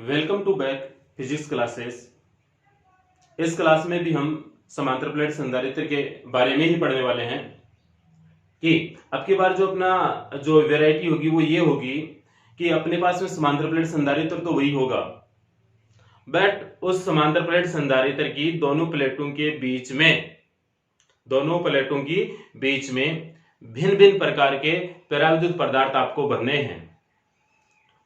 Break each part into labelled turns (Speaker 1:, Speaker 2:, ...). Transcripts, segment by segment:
Speaker 1: Welcome to back physics classes. इस class में भी हम समांतर प्लेट संधारित्र के बारे में ही पढ़ने वाले हैं कि अब की बार जो अपना जो वैरायटी होगी वो ये होगी कि अपने पास में समांतर प्लेट संधारित्र तो वही होगा, बट उस समांतर प्लेट संधारित्र की दोनों प्लेटों की बीच में भिन्न भिन्न प्रकार के पराविद्युत पदार्थ आपको भरने हैं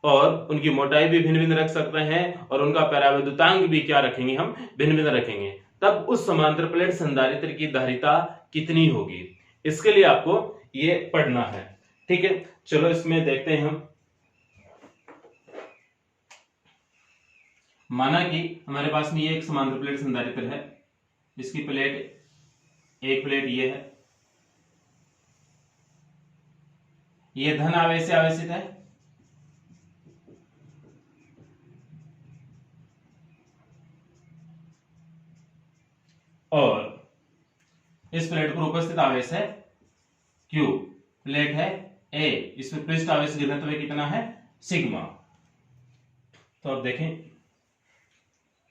Speaker 1: और उनकी मोटाई भी भिन्न भिन्न रख सकते हैं और उनका पराविद्युतांक भी क्या रखेंगे, हम भिन्न भिन्न रखेंगे। तब उस समांतर प्लेट संधारित्र की धारिता कितनी होगी, इसके लिए आपको ये पढ़ना है। ठीक है, चलो इसमें देखते हैं हम। माना कि हमारे पास में ये एक समांतर प्लेट संधारित्र है, इसकी एक प्लेट ये है, ये धन आवेश से आवेशित है और इस प्लेट पर उपस्थित आवेश है Q, प्लेट है A, इसमें पृष्ठ आवेश घनत्व कितना है, सिग्मा। तो अब देखें,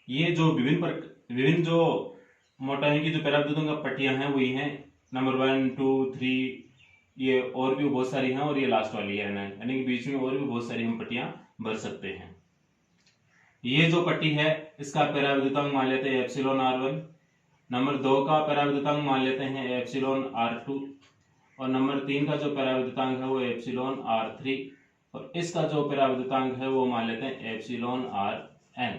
Speaker 1: ये जो विभिन्न जो मोटाई की जो पराविद्युतों का पट्टियां हैं वही हैं नंबर 1, 2, 3, ये और भी बहुत सारी हैं और ये लास्ट वाली है 9, यानी कि बीच में और भी बहुत सारी हम पट्टियां भर सकते हैं। ये जो पट्टी है इसका पराविद्युतांक मान लेते हैं एप्सिलॉन r1, नंबर 2 का पराविद्युतांक मान लेते हैं एप्सिलॉन r2 और नंबर 3 का जो पराविद्युतांक है वो एप्सिलॉन r3 और इसका जो पराविद्युतांक है वो मान लेते हैं एप्सिलॉन rn।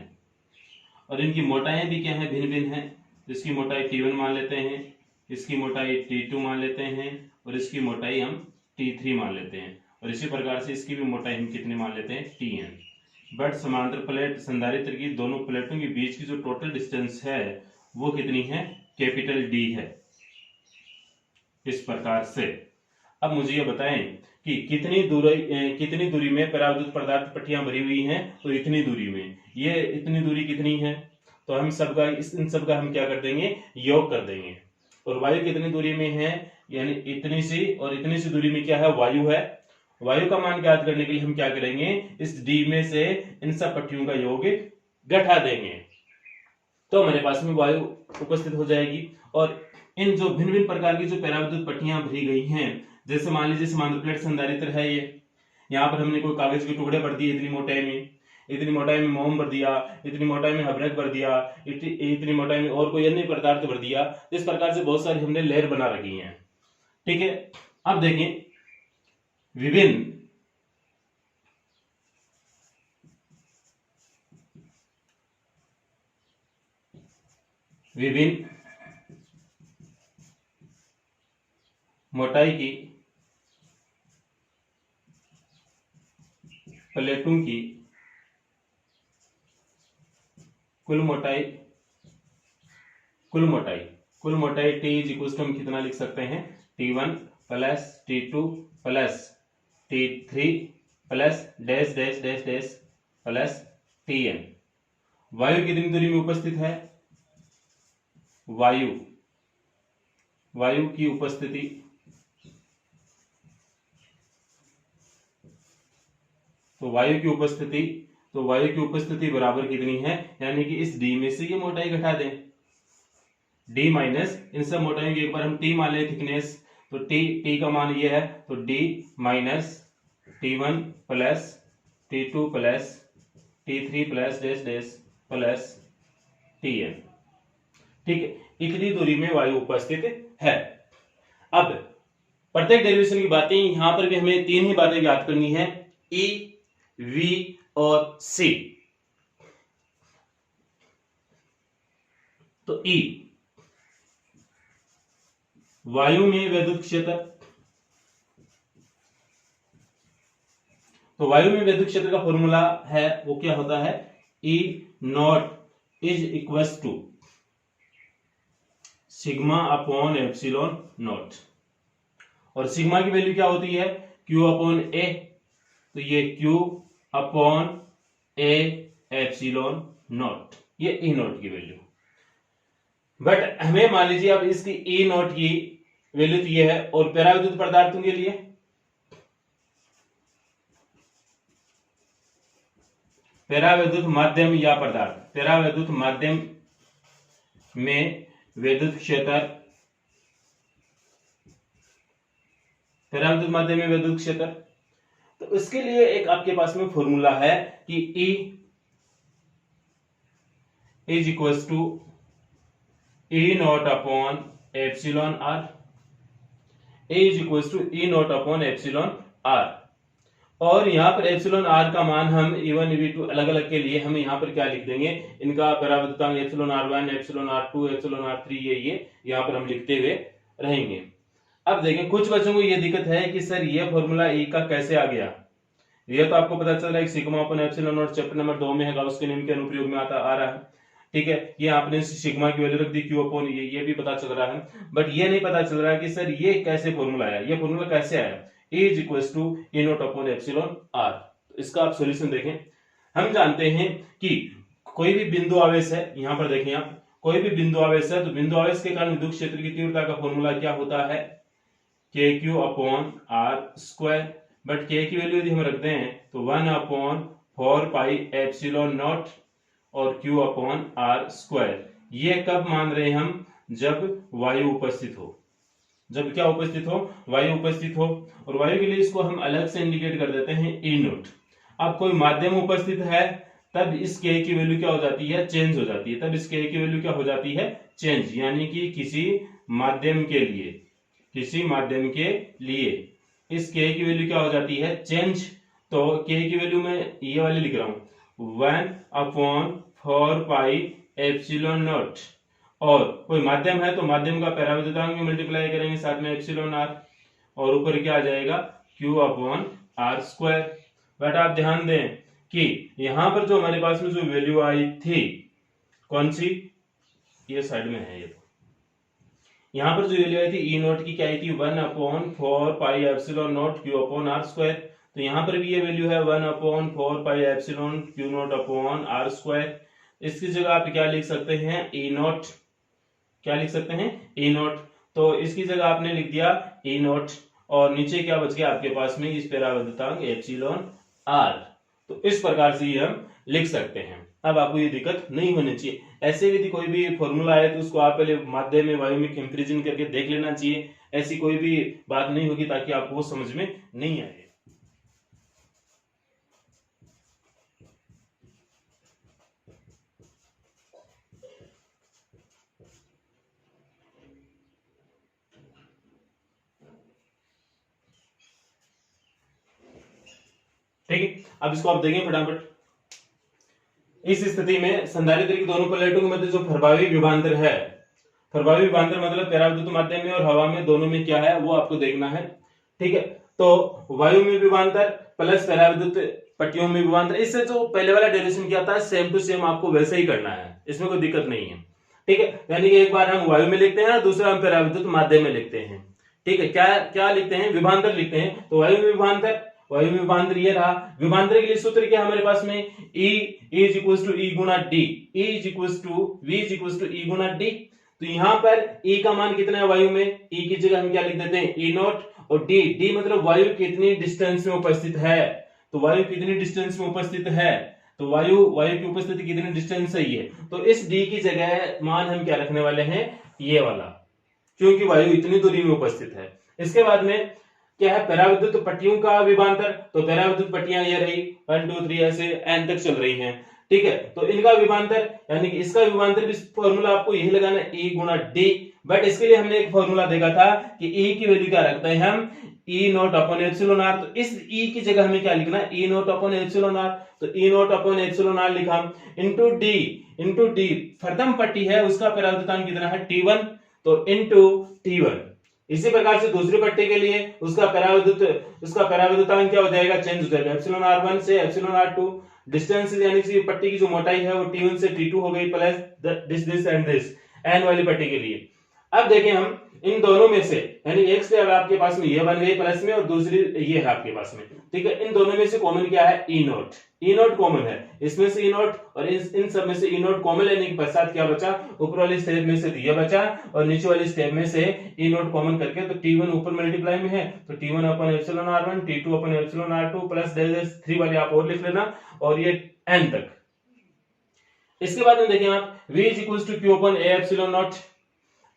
Speaker 1: और इनकी मोटाइयां भी क्या है, भिन्न भिन्न है। इसकी मोटाई T1 मान लेते हैं, इसकी मोटाई T2 मान लेते हैं और इसकी मोटाई हम T3 मान लेते हैं और इसी प्रकार से इसकी भी मोटाई हम कितनी मान लेते हैं, Tn। बट समांतर प्लेट संधारित्र की दोनों प्लेटों के बीच की जो टोटल डिस्टेंस है वो कितनी है, कैपिटल D है। इस प्रकार से अब मुझे ये बताएं कि कितनी दूरी में पराविद्युत पदार्थ पट्टियां भरी हुई हैं, तो इतनी दूरी में। ये इतनी दूरी कितनी है, तो हम सबका इन सब का हम क्या कर देंगे, योग कर देंगे। और वायु कितनी दूरी में है, यानी इतनी सी और इतनी सी दूरी में क्या है, वायु है। वायु का मान ज्ञात करने के लिए हम क्या करेंगे, इस D में से इन सब पट्टियों का योग घटा देंगे, तो हमारे पास में वायु उपस्थित हो जाएगी। और इन जो भिन्न भिन्न प्रकार की जो पराविद्युत पट्टियां भरी गई हैं, जैसे मान लीजिए समांतर प्लेट संधारित्र है ये, यहाँ पर हमने कोई कागज के टुकड़े भर दिए इतनी मोटाई में मोम भर दिया, इतनी मोटाई में हब्रक भर दिया, इतनी मोटाई में और कोई अन्य पदार्थ भर दिया। इस प्रकार से बहुत सारी हमने लेयर बना रखी हैं। ठीक है, अब देखें विभिन्न मोटाई की प्लेटों की कुल मोटाई T इज इक्वल टू हम कितना लिख सकते हैं, T1 plus T2 plus T3 plus dash dash dash dash plus Tn। वायु कितनी दूरी में उपस्थित है, वायु की वायु की उपस्थिति बराबर कितनी है, यानी कि इस D में से ये मोटाई घटा दें, D माइनस इन सब मोटाइयों की एक बार हम T मान लें थिकनेस, तो T का मान ये है, तो D minus T1 plus T2 plus T3 plus dash dash plus Tn। ठीक है, इतनी दूरी में वायु उपस्थित है। अब प्रत्येक डेरिवेशन की बातें यहां पर भी हमें तीन ही बातें याद करनी है, E, V और C। तो E, वायु में वैद्युत क्षेत्र, तो वायु में वैद्युत क्षेत्र का फॉर्मूला है वो क्या होता है, E not is equal to sigma upon epsilon not. और सिग्मा की वैल्यू क्या होती है, Q अपॉन A, तो ये Q upon A epsilon not, ये E नॉट की वैल्यू। बट हमें मान लीजिए अब इसकी E नॉट की वैल्यू तो ये है, और पराविद्युत पदार्थों के लिए परावैद्युत माध्यम या पदार्थ, परावैद्युत माध्यम में विद्युत क्षेत्र, परावैद्युत माध्यम में विद्युत क्षेत्र। तो इसके लिए एक आपके पास में फॉर्मूला है कि E is equal to E not upon epsilon R, E is equal to E not upon epsilon R. और यहाँ पर एप्सिलॉन आर का मान हम E1 E2 अलग अलग के लिए हम यहाँ पर क्या लिख देंगे, इनका परावैद्युतांक epsilon R1 epsilon R2 epsilon R3 ये यहाँ पर हम लिखते हुए रहेंगे। अब देखें कुछ बच्चों को ये दिक्कत है कि सर ये फॉर्मूला E का कैसे आ गया। ये तो आपको पता चल रहा है sigma upon epsilon not chapter number 2 में है, उसके नियम के अनुप्रयोग में आ रहा है। ठीक है, ये आपने सिग्मा की वैल्यू रख दी Q अपॉन ये भी पता चल रहा है, बट ये नहीं पता चल रहा है कि सर ये कैसे फॉर्मूला आया, ये फॉर्मूला कैसे आया, E is equal to E not upon epsilon R. इसका आप सॉल्यूशन देखें। हम जानते हैं कि कोई भी बिंदु आवेश है, यहां पर देखें आप, कोई भी बिंदु आवेश है तो बिंदु आवेश के कारण विद्युत क्षेत्र की तीव्रता का फॉर्मूला क्या होता है, KQ upon R square. But K की वैल्यू यदि हम रखते हैं तो 1 अपॉन 4 पाई एप्सिलॉन नॉट और Q अपॉन आर स्क्वायर। ये कब मान रहे हैं हम, जब वायु उपस्थित हो, जब क्या उपस्थित हो, वायु उपस्थित हो। और वायु के लिए इसको हम अलग से इंडिकेट कर देते हैं E नॉट। अब कोई माध्यम उपस्थित है तब इस K की वैल्यू क्या हो जाती है, चेंज हो जाती है, तब इस K की वैल्यू क्या हो जाती है, चेंज। यानी कि किसी माध्यम के लिए, किसी माध्यम के लिए इस K की वैल्यू क्या हो जाती है, चेंज। तो K की वैल्यू में ये वाली लिख रहा हूं 1 अपॉन 4 पाई एप्सिलॉन नॉट, और कोई माध्यम है तो माध्यम का परावैद्युतांक में मल्टीप्लाई करेंगे साथ में एप्सिलॉन आर, और ऊपर क्या आ जाएगा Q upon R square. But आप ध्यान दें कि यहां पर जो हमारे पास में जो वैल्यू आई थी, कौन सी, ये साइड में है, ये यहां पर जो वैल्यू आई थी E नॉट की क्या आई थी, 1 upon 4 pi epsilon not Q upon R square. तो यहां पर भी ये वैल्यू है 1 upon 4 pi epsilon Q not upon R square. इसकी जगह आप क्या लिख सकते हैं, E नॉट, क्या लिख सकते हैं, E नॉट। तो इसकी जगह आपने लिख दिया E नॉट, और नीचे क्या बच गया आपके पास में, इस परावैद्युतांक एप्सिलॉन आर। तो इस प्रकार से ये हम लिख सकते हैं। अब आपको ये दिक्कत नहीं होनी चाहिए। ऐसे यदि कोई भी फॉर्मूला है तो उसको आप पहले माध्यम में वायु में कंपैरिजन करके देख लेना चाहिए, ऐसी कोई भी बात नहीं होगी ताकि आपको वो समझ में नहीं आए। ठीक है, अब इसको आप देखें फटाफट। इस स्थिति में संधारित्र की दोनों प्लेटों के मध्य जो प्रभावी विभवांतर है, प्रभावी विभवांतर मतलब परावैद्युत माध्यम में और हवा में दोनों में क्या है वो आपको देखना है। ठीक है, तो वायु में विभवांतर प्लस परावैद्युत पट्टियों में विभवांतर, इससे जो पहले वाला डेरिवेशन किया था सेम टू सेम आपको वैसे ही करना है, इसमें कोई दिक्कत नहीं है। ठीक है, यानी कि एक बार हम वायु में लिखते हैं, दूसरा हम परावैद्युत माध्यम में लिखते हैं। ठीक है, क्या क्या लिखते हैं, विभवांतर लिखते हैं। तो वायु में विभवांतर, वायु में विभवांतर ये रहा। विभवांतर के लिए सूत्र क्या हमारे पास में, E is equal to E गुना D, E is equal to V is equal to E गुना D। तो यहाँ पर E का मान कितना है वायु में, E की जगह हम क्या लिख देते हैं, E नॉट, और D मतलब वायु कितनी डिस्टेंस में उपस्थित है। तो वायु कितनी डिस्टेंस में उपस्थित है, तो वायु की उपस्थिति कितनी डिस्टेंस है ये, तो इस D की जगह मान हम क्या रखने वाले हैं, ये वाला, क्योंकि वायु इतनी दूरी में उपस्थित है। इसके बाद में क्या है, परावैद्युत पट्टियों का विभवांतर। तो परावैद्युत पट्टियां ये रही 1 2 3 ऐसे n तक चल रही हैं। ठीक है, तो इनका विभवांतर यानी कि इसका विभवांतर भी फॉर्मूला आपको यही लगाना है, E गुना D। बट इसके लिए हमने एक फॉर्मूला देखा था कि E की वैल्यू क्या रखते हैं हम, E not upon epsilon R. तो इस E की जगह हमें क्या लिखना है, E not upon epsilon R. तो E not upon epsilon R लिखा, इंटू D प्रथम पट्टी है उसका परावैद्युतांक कितना है, T1, तो इंटू T1। इसी प्रकार से दूसरी पट्टी के लिए उसका परावैद्युतांक क्या हो जाएगा, चेंज हो जाएगा, एप्सिलॉन R1 से एप्सिलॉन R2। डिस्टेंस यानी कि पट्टी की जो मोटाई है वो T1 से T2 हो गई, plus this and this n वाली पट्टी के लिए। अब देखें हम इन दोनों में से, यानी एक स्टेप आपके पास में ये बन गई प्लस में और दूसरी ये है आपके पास में, ठीक है। इन दोनों में से कॉमन क्या है? ई नोट, ई नोट कॉमन है, इसमें से ई नोट और इन सब में से ई नोट कॉमन लेने के पश्चात क्या बचा? ऊपर वाली स्टेप में से ये बचा और नीचे वाली स्टेप में से ई नोट कॉमन करके, तो T1 ऊपर मल्टीप्लाई में है तो T1 अपन एप्सिलॉन R1, T2 अपन एप्सिलॉन R2 प्लस 3 वाले आप और लिख लेना और ये n तक। इसके बाद में देखिए आप V is equal to Q upon A epsilon naught,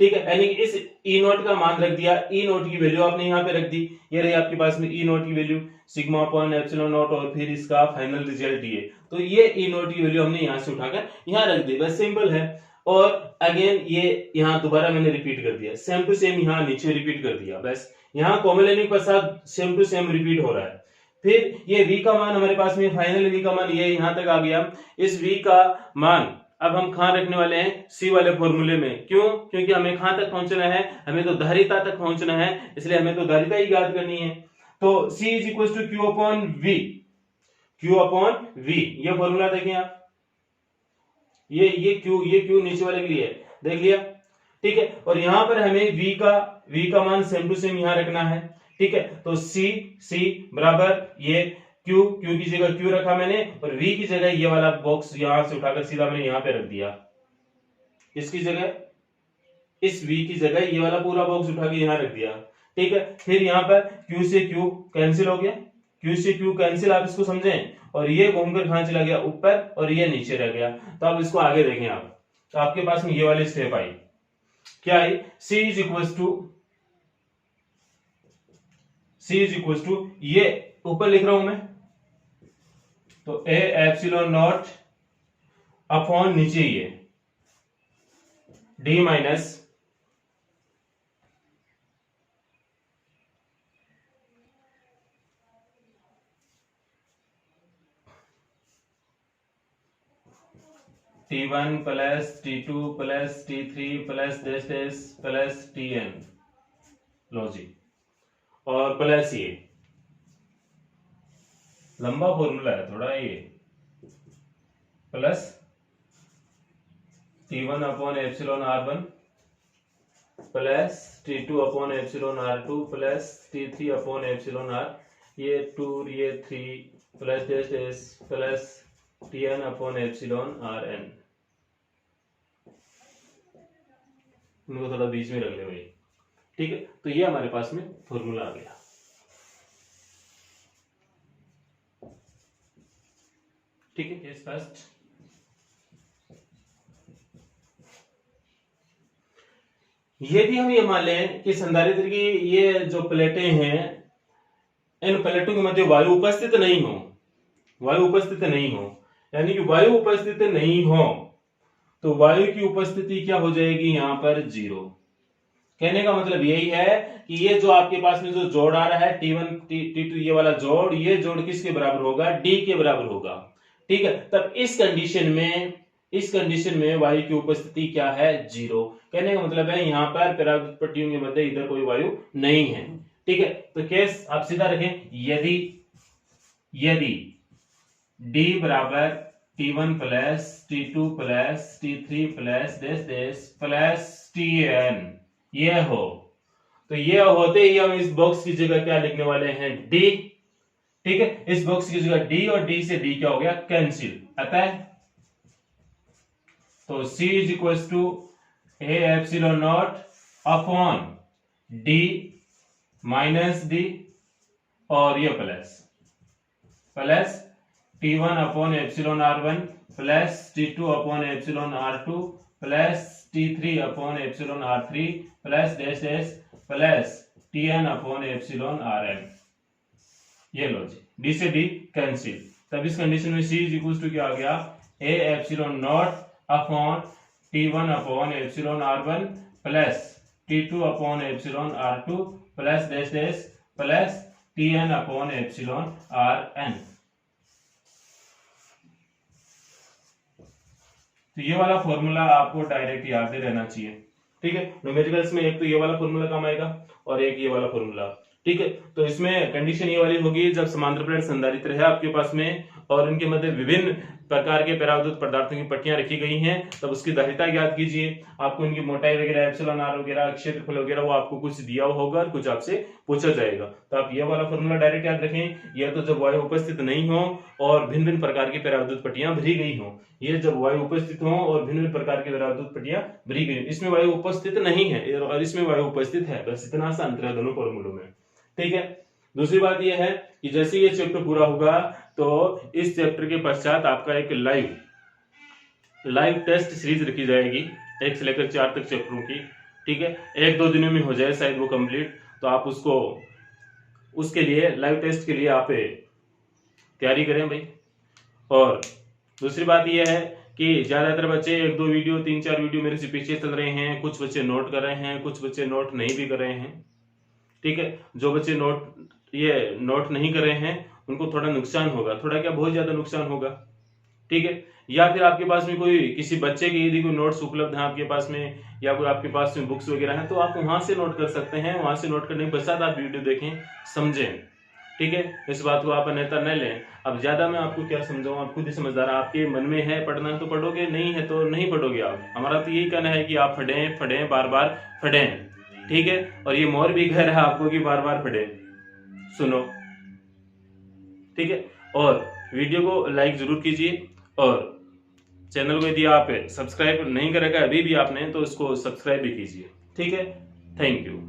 Speaker 1: ठीक है, यानी कि इस ई नोट का मान रख दिया, ई नोट की वैल्यू आपने यहाँ पे रख दी, ये रही आपके पास में ई नोट की value sigma upon epsilon not और फिर इसका फाइनल रिजल्ट ये, तो ये ई नोट की वैल्यू हमने यहाँ से उठाकर यहाँ रख दी, बस सिंपल है। और अगेन ये यहाँ दोबारा मैंने रिपीट कर दिया, सेम टू सेम यहाँ नीचे रिपीट कर दिया, बस यहाँ कॉमन लेने के पश्चात सेम टू सेम रिपीट हो रहा है। फिर ये v का मान हमारे पास में फाइनल v का मान ये यहाँ तक आ गया, इस v का मान अब हम कहां रखने वाले हैं? C वाले फॉर्मूले में। क्यों? क्योंकि हमें कहां तक पहुंचना है? हमें तो धारिता तक पहुंचना है, इसलिए हमें तो धारिता ही ज्ञात करनी है। तो C is equal to Q upon V, Q upon V, ये फॉर्मूला देखें आप, ये Q नीचे वाले के लिए है, देख लिया, ठीक है। और यहां पर हमें V का मान सेम टू सेम यहां रखना है, ठीक है। तो C बराबर ये Q की जगह Q रखा मैंने और V की जगह ये वाला बॉक्स यहां से उठाकर सीधा मैंने यहां पे रख दिया, इसकी जगह, इस V की जगह ये वाला पूरा बॉक्स उठा के यहां रख दिया, ठीक है। फिर यहां पर Q से Q कैंसिल हो गया, Q से Q कैंसिल, आप इसको समझें, और ये घूमकर कहां चला गया? ऊपर, और ये नीचे रह गया। तो अब इसको आगे देखें आप, तो आपके पास में ये वाली स्टेप आई, क्या आई? C इज इक्वल टू ये ऊपर लिख रहा हूं मैं, तो A एप्सिलॉन नॉट अपॉन नीचे ये D minus T1 plus T2 plus T3 plus dash plus Tn लो जी, और प्लस ये लंबा फॉर्मूला है थोड़ा, ये plus T1 upon epsilon R1 plus T2 upon epsilon R2 plus T3 upon epsilon R, ये 2 ये 3 plus dash plus Tn upon epsilon Rn, इनको थोड़ा बीच में रख ले भाई, ठीक है। तो ये हमारे पास में फॉर्मूला आ गया, ठीक है। केस फर्स्ट, यदि हम ये मान लें कि संधारित्र की ये जो प्लेटें हैं, इन प्लेटों के मध्य वायु उपस्थित नहीं हो, यानी कि वायु उपस्थित नहीं हो, तो वायु की उपस्थिति क्या हो जाएगी? यहां पर 0। कहने का मतलब यही है कि ये जो आपके पास में जो जोड़ आ रहा है T1 T2 ये वाला जोड़, ये जोड़ किसके बराबर होगा? D के बराबर होगा, ठीक है। तब इस कंडीशन में वायु की उपस्थिति क्या है? 0। कहने का मतलब है यहां पर परावर्तित पट्टियों के मध्य इधर कोई वायु नहीं है, ठीक है। तो केस आप सीधा रखें, यदि D बराबर T1 plus T2 plus T3 plus dash plus Tn ये हो, तो ये होते ही हम इस बॉक्स की जगह क्या लिखने वाले हैं? D, ठीक है। इस बॉक्स की जगह D और D से D क्या हो गया? कैंसिल, अतः तो C is equal to A epsilon naught upon D minus D और ये plus T1 upon epsilon R1 plus T2 upon epsilon R2 plus T3 upon epsilon R3 plus dash plus Tn upon epsilon Rn, ये लो जी, D से D cancel. तब इस condition में C is equal to क्या आ गया? A epsilon naught upon T1 upon epsilon R1 plus T2 upon epsilon R2 plus dash plus Tn upon epsilon Rn। तो ये वाला फॉर्मूला आपको डायरेक्ट याद रहना चाहिए, ठीक है। न्यूमेरिकल्स में एक तो ये वाला फॉर्मूला काम आएगा और एक ये वाला फॉर्मूला, ठीक है। तो इसमें कंडीशन ये वाली होगी जब समांतर प्लेट संधारित्र है आपके पास में और इनके मध्य विभिन्न प्रकार के परावैद्युत पदार्थों की पट्टियां रखी गई हैं, तब उसकी धारिता ज्ञात कीजिए। आपको इनकी मोटाई वगैरह एप्सिलॉन आर वगैरह क्षेत्रफल वगैरह वो आपको कुछ दिया होगा और कुछ आपसे पूछा जाएगा। तो आप ये वाला फॉर्मूला डायरेक्ट याद रखें। यह तो जब वायु उपस्थित नहीं हो और भिन्न भिन्न प्रकार की परावैद्युत पट्टियां भरी गई हो, ये जब वायु उपस्थित हो और भिन्न भिन्न प्रकार की परावैद्युत पट्टियां भरी गई। इसमें वायु उपस्थित नहीं है और इसमें वायु उपस्थित है, बस इतना सा अंतर है दोनों फॉर्मूलों में। ठीक है। दूसरी बात यह है कि जैसे ये चैप्टर पूरा होगा तो इस चैप्टर के पश्चात आपका एक लाइव टेस्ट सीरीज रखी जाएगी 1 से लेकर 4 तक चैप्टरों की। ठीक है। 1-2 दिनों में हो जाए शायद वो कंप्लीट, तो आप उसके लिए लाइव टेस्ट के लिए आप तैयारी करें भाई। और दूसरी बात यह है कि ज्यादातर बच्चे 1-2 वीडियो 3-4 वीडियो मेरे से पीछे चल रहे हैं, कुछ बच्चे नोट कर रहे हैं, कुछ बच्चे नोट नहीं भी कर रहे हैं। ठीक है। जो बच्चे नोट नहीं कर रहे हैं उनको थोड़ा नुकसान होगा, थोड़ा क्या बहुत ज्यादा नुकसान होगा। ठीक है। या फिर आपके पास में कोई किसी बच्चे के यदि कोई नोट्स उपलब्ध है आपके पास में या कोई आपके पास में बुक्स वगैरह है तो आप वहां से नोट कर सकते हैं। वहां से नोट करने के पश्चात आप वीडियो देखें, समझें। ठीक है। इस बात को आप अन्यथा न लें। अब ज्यादा मैं आपको क्या समझाऊं, आप खुद ही समझदार। आपके मन में है पढ़ना तो पढ़ोगे, नहीं है तो नहीं पढ़ोगे आप। हमारा तो यही कहना है कि आप पढ़ें बार बार पढ़ें। ठीक है। और ये मोर भी कह रहा है आपको कि बार बार पढ़े, सुनो। ठीक है। और वीडियो को लाइक जरूर कीजिए और चैनल को यदि आप सब्सक्राइब नहीं कर रखा है अभी भी आपने तो इसको सब्सक्राइब भी कीजिए। ठीक है। Thank you.